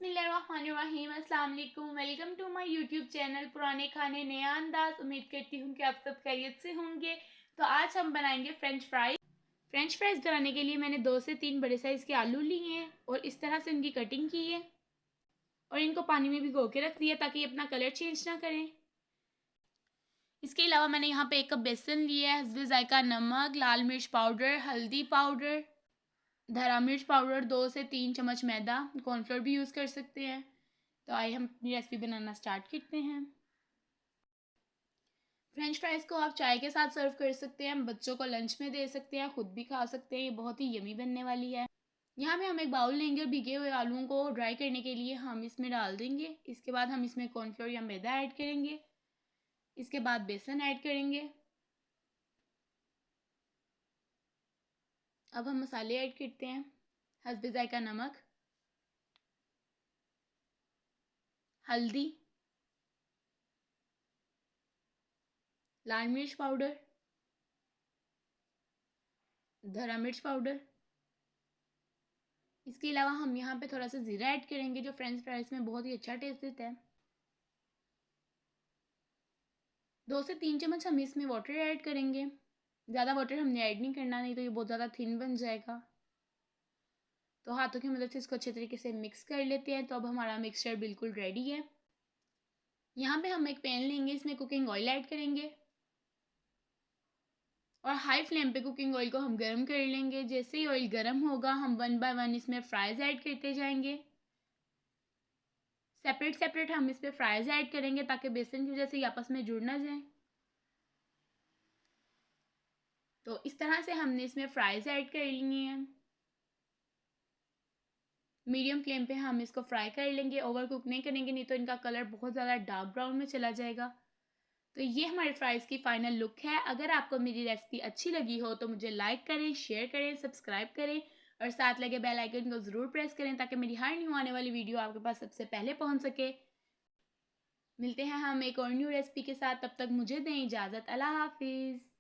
बिस्मिल्लाहिर्रहमानिर्रहीम, अस्सलाम वालेकुम। Welcome to my YouTube channel पुराने खाने नया अंदाज। उम्मीद करती हूँ कि आप सब खैरियत से होंगे। तो आज हम बनाएंगे फ्रेंच फ्राइज। फ्रेंच फ्राइज बनाने के लिए मैंने 2 से 3 बड़े साइज़ के आलू लिए हैं और इस तरह से उनकी कटिंग की है और इनको पानी में भिगो के रख दिया ताकि अपना कलर चेंज ना करें। इसके अलावा मैंने यहाँ पे 1 कप बेसन लिया है, हस्बे ज़ायका नमक, लाल मिर्च पाउडर, हल्दी पाउडर, धरा मिर्च पाउडर, 2 से 3 चम्मच मैदा, कॉर्नफ्लोर भी यूज़ कर सकते हैं। तो आइए हम अपनी रेसिपी बनाना स्टार्ट करते हैं। फ्रेंच फ्राइज़ को आप चाय के साथ सर्व कर सकते हैं, बच्चों को लंच में दे सकते हैं, खुद भी खा सकते हैं। ये बहुत ही यमी बनने वाली है। यहाँ पे हम एक बाउल लेंगे और भीगे हुए आलूओं को ड्राई करने के लिए हम इसमें डाल देंगे। इसके बाद हम इसमें कॉर्नफ्लोर या मैदा ऐड करेंगे। इसके बाद बेसन ऐड करेंगे। अब हम मसाले ऐड करते हैं। हस्बे ज़ायका नमक, हल्दी, लाल मिर्च पाउडर, धरा मिर्च पाउडर। इसके अलावा हम यहाँ पे थोड़ा सा ज़ीरा ऐड करेंगे जो फ्रेंच फ्राइज़ में बहुत ही अच्छा टेस्ट देता है। 2 से 3 चम्मच हम इसमें वाटर ऐड करेंगे। ज़्यादा वाटर हमने ऐड नहीं करना, नहीं तो ये बहुत ज़्यादा थिन बन जाएगा। तो हाथों की मदद से इसको अच्छे तरीके से मिक्स कर लेते हैं। तो अब हमारा मिक्सचर बिल्कुल रेडी है। यहाँ पे हम एक पैन लेंगे, इसमें कुकिंग ऑयल ऐड करेंगे और हाई फ्लेम पे कुकिंग ऑयल को हम गर्म कर लेंगे। जैसे ही ऑयल गर्म होगा हम 1 बाय 1 इसमें फ्राइज़ ऐड करते जाएंगे। सेपरेट सेपरेट हम इस पर फ्राइज़ ऐड करेंगे ताकि बेसन की वजह से ये आपस में जुड़ ना जाए। तो इस तरह से हमने इसमें फ्राइज़ ऐड कर ली हैं। मीडियम फ्लेम पे हम इसको फ्राई कर लेंगे, ओवर कुक नहीं करेंगे, नहीं तो इनका कलर बहुत ज़्यादा डार्क ब्राउन में चला जाएगा। तो ये हमारे फ्राइज़ की फ़ाइनल लुक है। अगर आपको मेरी रेसिपी अच्छी लगी हो तो मुझे लाइक करें, शेयर करें, सब्सक्राइब करें और साथ लगे बेल आइकन को ज़रूर प्रेस करें ताकि मेरी हर न्यू आने वाली वीडियो आपके पास सबसे पहले पहुंच सके। मिलते हैं हम एक और न्यू रेसिपी के साथ, तब तक मुझे दें इजाज़त। अल्लाह हाफिज़।